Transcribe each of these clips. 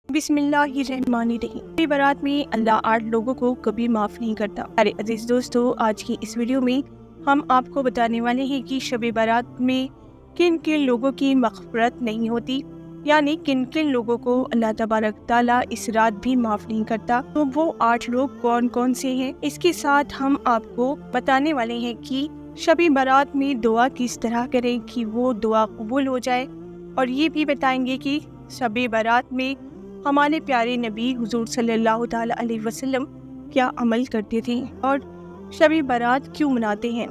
بسم اللہ الرحمن الرحیم۔ شب برات میں اللہ 8 لوگوں کو کبھی معاف نہیں کرتا۔ ارے عزیز دوستو، آج کی اس ویڈیو میں ہم آپ کو بتانے والے ہیں کہ شب برات میں کن کن لوگوں کی مغفرت نہیں ہوتی، یعنی کن کن لوگوں کو اللہ تبارک تعالیٰ اس رات بھی معاف نہیں کرتا۔ تو وہ 8 لوگ کون کون سے ہیں، اس کے ساتھ ہم آپ کو بتانے والے ہیں کہ شب برات میں دعا کس طرح کریں کہ وہ دعا قبول ہو جائے، اور یہ بھی بتائیں گے کہ شب برات میں ہمارے پیارے نبی حضور صلی اللہ تعالیٰ علیہ وسلم کیا عمل کرتے تھے اور شب برات کیوں مناتے ہیں۔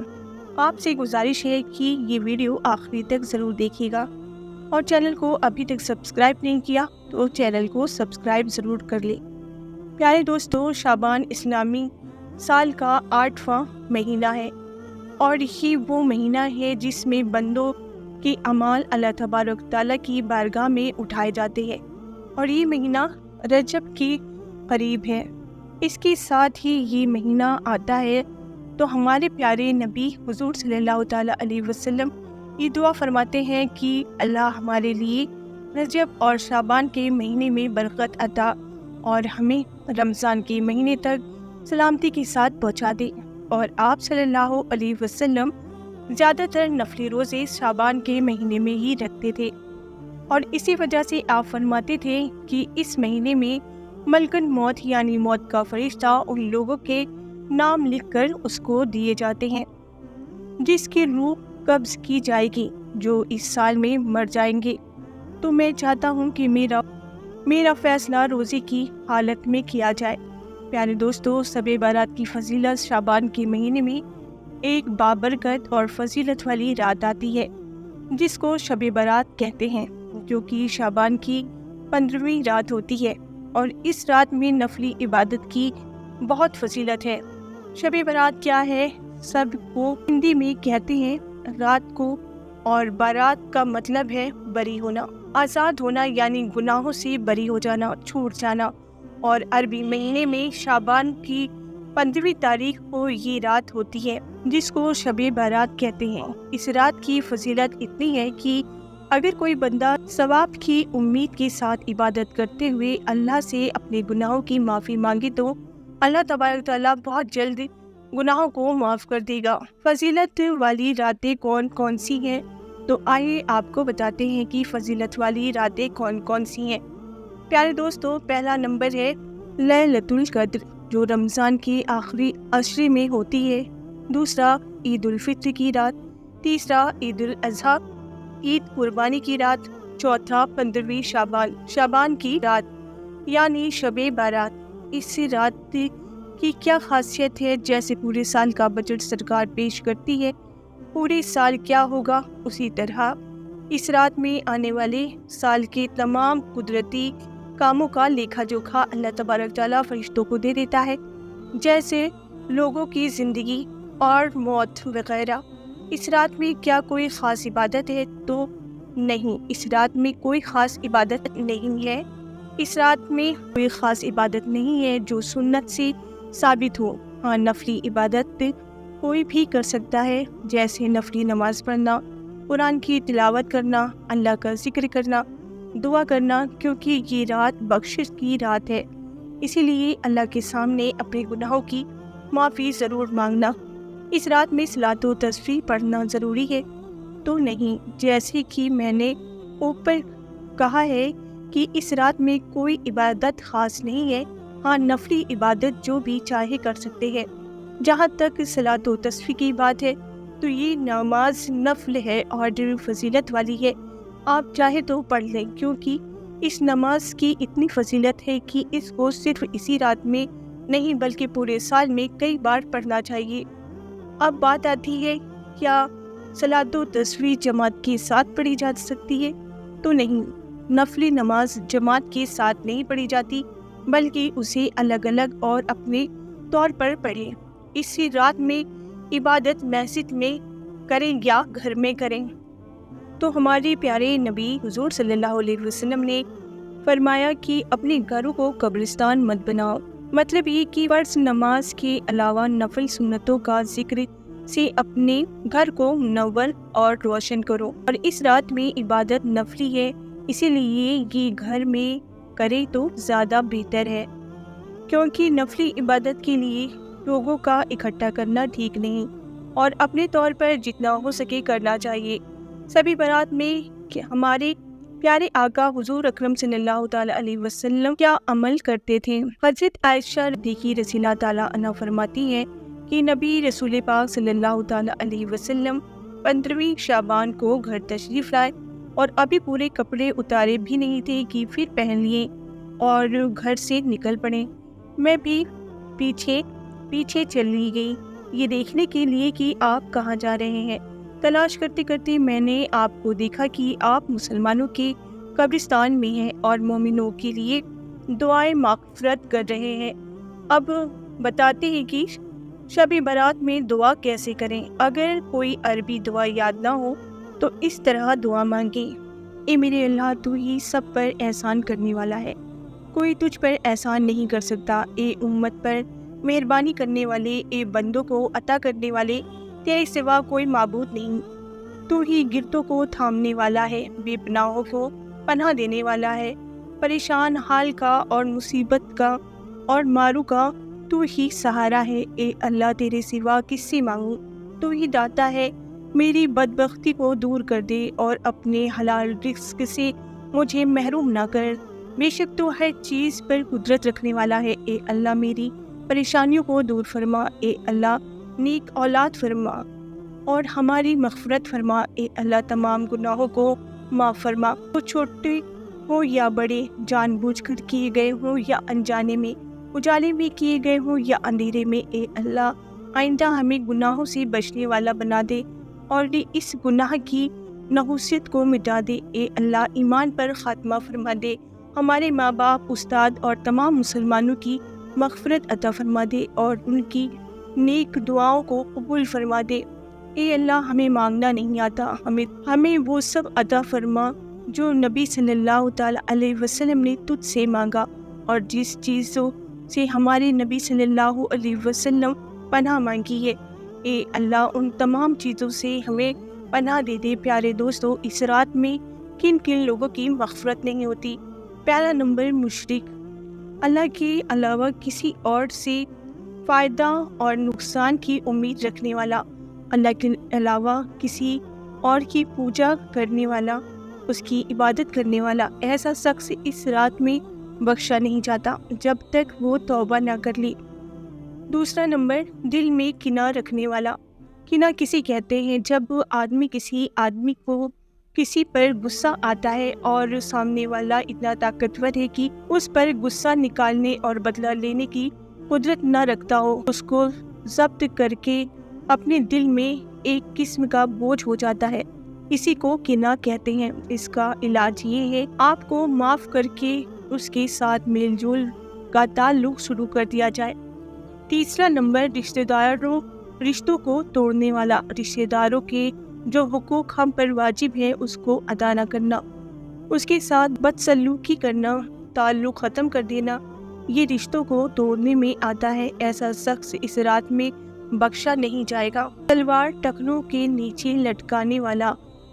آپ سے گزارش ہے کہ یہ ویڈیو آخری تک ضرور دیکھیے گا، اور چینل کو ابھی تک سبسکرائب نہیں کیا تو چینل کو سبسکرائب ضرور کر لیں۔ پیارے دوستو، شعبان اسلامی سال کا 8واں مہینہ ہے، اور یہ وہ مہینہ ہے جس میں بندوں کے اعمال اللہ تبارک تعالیٰ کی بارگاہ میں اٹھائے جاتے ہیں، اور یہ مہینہ رجب کے قریب ہے۔ اس کے ساتھ ہی یہ مہینہ آتا ہے تو ہمارے پیارے نبی حضور صلی اللہ تعالیٰ علیہ وسلم یہ دعا فرماتے ہیں کہ اللہ ہمارے لیے رجب اور شعبان کے مہینے میں برکت عطا اور ہمیں رمضان کے مہینے تک سلامتی کے ساتھ پہنچا دے۔ اور آپ صلی اللہ علیہ وسلم زیادہ تر نفلی روزے شعبان کے مہینے میں ہی رکھتے تھے، اور اسی وجہ سے آپ فرماتے تھے کہ اس مہینے میں ملکن موت یعنی موت کا فرشتہ ان لوگوں کے نام لکھ کر اس کو دیے جاتے ہیں جس کی روح قبض کی جائے گی، جو اس سال میں مر جائیں گے۔ تو میں چاہتا ہوں کہ میرا فیصلہ روزے کی حالت میں کیا جائے۔ پیارے دوستو، شب برات کی فضیلت شعبان کے مہینے میں ایک بابرکت اور فضیلت والی رات آتی ہے جس کو شب برات کہتے ہیں، جو کہ شعبان کی 15ویں رات ہوتی ہے، اور اس رات میں نفلی عبادت کی بہت فضیلت ہے۔ شب برات کیا ہے؟ سب کو ہندی میں کہتے ہیں رات کو، اور بارات کا مطلب ہے بری ہونا، آزاد ہونا، یعنی گناہوں سے بری ہو جانا، چھوٹ جانا۔ اور عربی مہینے میں شعبان کی 15ویں تاریخ کو یہ رات ہوتی ہے جس کو شب برات کہتے ہیں۔ اس رات کی فضیلت اتنی ہے کہ اگر کوئی بندہ ثواب کی امید کے ساتھ عبادت کرتے ہوئے اللہ سے اپنے گناہوں کی معافی مانگے تو اللہ تبارک تعالیٰ بہت جلد گناہوں کو معاف کر دے گا۔ فضیلت والی راتیں کون کون سی ہیں؟ تو آئیے آپ کو بتاتے ہیں کہ فضیلت والی راتیں کون کون سی ہیں۔ پیارے دوستو، پہلا نمبر ہے لیلۃ القدر، جو رمضان کے آخری عشرے میں ہوتی ہے۔ دوسرا عید الفطر کی رات، تیسرا عید الاضحیٰ عید قربانی کی رات، چوتھا 15ویں شعبان کی رات یعنی شب برات۔ اس رات کی کیا خاصیت ہے؟ جیسے پورے سال کا بجٹ سرکار پیش کرتی ہے، پورے سال کیا ہوگا، اسی طرح اس رات میں آنے والے سال کے تمام قدرتی کاموں کا لیکھا جوکھا اللہ تبارک تعالیٰ فرشتوں کو دے دیتا ہے، جیسے لوگوں کی زندگی اور موت وغیرہ۔ اس رات میں کیا کوئی خاص عبادت ہے؟ تو نہیں، اس رات میں کوئی خاص عبادت نہیں ہے۔ اس رات میں کوئی خاص عبادت نہیں ہے جو سنت سے ثابت ہو۔ ہاں، نفلی عبادت کوئی بھی کر سکتا ہے، جیسے نفلی نماز پڑھنا، قرآن کی تلاوت کرنا، اللہ کا ذکر کرنا، دعا کرنا، کیونکہ یہ رات بخشش کی رات ہے، اسی لیے اللہ کے سامنے اپنے گناہوں کی معافی ضرور مانگنا۔ اس رات میں صلاۃ و تسبیح پڑھنا ضروری ہے؟ تو نہیں، جیسے کہ میں نے اوپر کہا ہے کہ اس رات میں کوئی عبادت خاص نہیں ہے۔ ہاں، نفلی عبادت جو بھی چاہے کر سکتے ہیں۔ جہاں تک صلاۃ و تسبیح کی بات ہے تو یہ نماز نفل ہے اور فضیلت والی ہے، آپ چاہے تو پڑھ لیں، کیونکہ اس نماز کی اتنی فضیلت ہے کہ اس کو صرف اسی رات میں نہیں بلکہ پورے سال میں کئی بار پڑھنا چاہیے۔ اب بات آتی ہے، کیا صلاۃ و تسبیح جماعت کے ساتھ پڑھی جا سکتی ہے؟ تو نہیں، نفلی نماز جماعت کے ساتھ نہیں پڑھی جاتی، بلکہ اسے الگ الگ اور اپنے طور پر پڑھیں۔ اسی رات میں عبادت مسجد میں کریں یا گھر میں کریں؟ تو ہمارے پیارے نبی حضور صلی اللہ علیہ وسلم نے فرمایا کہ اپنے گھروں کو قبرستان مت بناؤ، مطلب یہ کہ فرض نماز کے علاوہ نفل سنتوں کا ذکر سے اپنے گھر کو منور اور روشن کرو۔ اور اس رات میں عبادت نفلی ہے، اسی لیے یہ گھر میں کرے تو زیادہ بہتر ہے، کیونکہ نفلی عبادت کے لیے لوگوں کا اکٹھا کرنا ٹھیک نہیں اور اپنے طور پر جتنا ہو سکے کرنا چاہیے۔ سبھی برات میں کہ ہمارے پیارے آقا حضور اکرم صلی اللہ تعالیٰ علیہ وسلم کیا عمل کرتے تھے۔ حضرت عائشہ رضی اللہ تعالیٰ عنہا فرماتی ہے کہ نبی رسول پاک صلی اللہ تعالیٰ علیہ وسلم 15ویں شعبان کو گھر تشریف لائے اور ابھی پورے کپڑے اتارے بھی نہیں تھے کہ پھر پہن لیے اور گھر سے نکل پڑے۔ میں بھی پیچھے چلی گئی یہ دیکھنے کے لیے کہ آپ کہاں جا رہے ہیں۔ تلاش کرتے کرتے میں نے آپ کو دیکھا کہ آپ مسلمانوں کے قبرستان میں ہیں اور مومنوں کے لیے دعائیں مغفرت کر رہے ہیں۔ اب بتاتے ہیں کہ شب برات میں دعا کیسے کریں۔ اگر کوئی عربی دعا یاد نہ ہو تو اس طرح دعا مانگیں: اے میرے اللہ، تو ہی سب پر احسان کرنے والا ہے، کوئی تجھ پر احسان نہیں کر سکتا۔ اے امت پر مہربانی کرنے والے، اے بندوں کو عطا کرنے والے، تیرے سوا کوئی معبود نہیں، تو ہی گرتوں کو تھامنے والا ہے، بے پناہوں کو پناہ دینے والا ہے، پریشان حال کا اور مصیبت کا اور مارو کا تو ہی سہارا ہے۔ اے اللہ، تیرے سوا کس سے مانگوں، تو ہی داتا ہے، میری بدبختی کو دور کر دے اور اپنے حلال رزق سے مجھے محروم نہ کر، بے شک تو ہر چیز پر قدرت رکھنے والا ہے۔ اے اللہ، میری پریشانیوں کو دور فرما، اے اللہ نیک اولاد فرما اور ہماری مغفرت فرما۔ اے اللہ، تمام گناہوں کو معاف فرما، وہ چھوٹے ہوں یا بڑے، جان بوجھ کر کیے گئے ہوں یا انجانے میں، اجالے میں کیے گئے ہوں یا اندھیرے میں۔ اے اللہ، آئندہ ہمیں گناہوں سے بچنے والا بنا دے اور اس گناہ کی نحوست کو مٹا دے۔ اے اللہ، ایمان پر خاتمہ فرما دے، ہمارے ماں باپ، استاد اور تمام مسلمانوں کی مغفرت عطا فرما دے اور ان کی نیک دعاؤں کو قبول فرما دے۔ اے اللہ، ہمیں مانگنا نہیں آتا، ہمیں وہ سب عطا فرما جو نبی صلی اللہ تعالیٰ علیہ وسلم نے تجھ سے مانگا، اور جس چیزوں سے ہمارے نبی صلی اللہ علیہ وسلم پناہ مانگی ہے، اے اللہ ان تمام چیزوں سے ہمیں پناہ دے دے۔ پیارے دوستو، اس رات میں کن کن لوگوں کی مغفرت نہیں ہوتی؟ پہلا نمبر، مشرک، اللہ کے علاوہ کسی اور سے فائدہ اور نقصان کی امید رکھنے والا، اللہ کے علاوہ کسی اور کی پوجا کرنے والا، اس کی عبادت کرنے والا، ایسا شخص اس رات میں بخشا نہیں جاتا جب تک وہ توبہ نہ کر لی۔ دوسرا نمبر، دل میں کینہ رکھنے والا۔ کینہ کسی کہتے ہیں جب آدمی کو کسی پر غصہ آتا ہے اور سامنے والا اتنا طاقتور ہے کہ اس پر غصہ نکالنے اور بدلہ لینے کی قدرت نہ رکھتا ہو، اس کو ضبط کر کے اپنے دل میں ایک قسم کا بوجھ ہو جاتا ہے، اسی کو کینہ کہتے ہیں۔ اس کا علاج یہ ہے، آپ کو معاف کر کے اس کے ساتھ میل جول کا تعلق شروع کر دیا جائے۔ تیسرا نمبر، رشتوں کو توڑنے والا۔ رشتہ داروں کے جو حقوق ہم پر واجب ہے اس کو ادا نہ کرنا، اس کے ساتھ بدسلوکی کرنا، تعلق ختم کر دینا، یہ رشتوں کو توڑنے میں آتا ہے۔ ایسا شخص اس رات میں بخشا نہیں جائے گا۔ سلوار ٹخنوں کے نیچے لٹکانے والا۔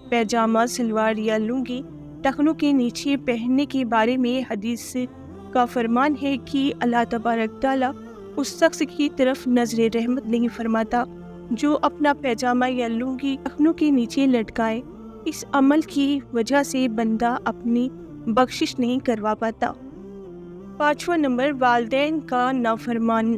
پیجامہ، سلوار یا لنگی ٹخنوں کے نیچے پہننے کے بارے میں حدیث کا فرمان ہے کہ اللہ تبارک تعالیٰ اس شخص کی طرف نظر رحمت نہیں فرماتا جو اپنا پیجامہ یا لنگی ٹخنوں کے نیچے لٹکائے۔ اس عمل کی وجہ سے بندہ اپنی بخشش نہیں کروا پاتا۔ پانچواں نمبر، والدین کا نافرمان۔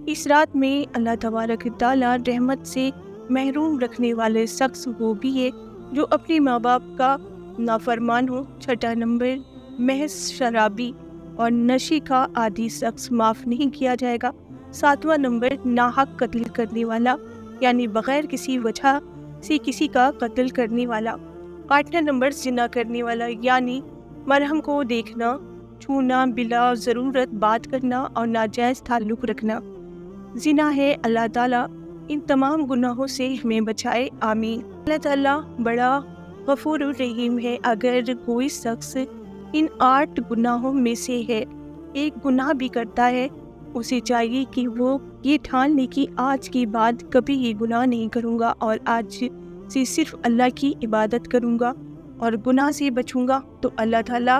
اس رات میں اللہ تبارک تعالیٰ رحمت سے محروم رکھنے والے شخص وہ بھی ہے جو اپنے ماں باپ کا نافرمان ہو۔ چھٹا نمبر، محض شرابی اور نشے کا عادی شخص معاف نہیں کیا جائے گا۔ ساتواں نمبر، ناحق قتل کرنے والا، یعنی بغیر کسی وجہ سے کسی کا قتل کرنے والا۔ آٹھواں نمبر، زنا کرنے والا، یعنی مرحوم کو دیکھنا، چھونا، بلا ضرورت بات کرنا اور ناجائز تعلق رکھنا زنا ہے۔ اللہ تعالیٰ ان تمام گناہوں سے ہمیں بچائے، آمین۔ اللہ تعالیٰ بڑا غفور الرحیم ہے۔ اگر کوئی شخص ان 8 گناہوں میں سے ہے ایک گناہ بھی کرتا ہے، اسے چاہیے کہ وہ یہ ٹھان لے کہ آج کے بعد کبھی یہ گناہ نہیں کروں گا اور آج سے صرف اللہ کی عبادت کروں گا اور گناہ سے بچوں گا، تو اللہ تعالیٰ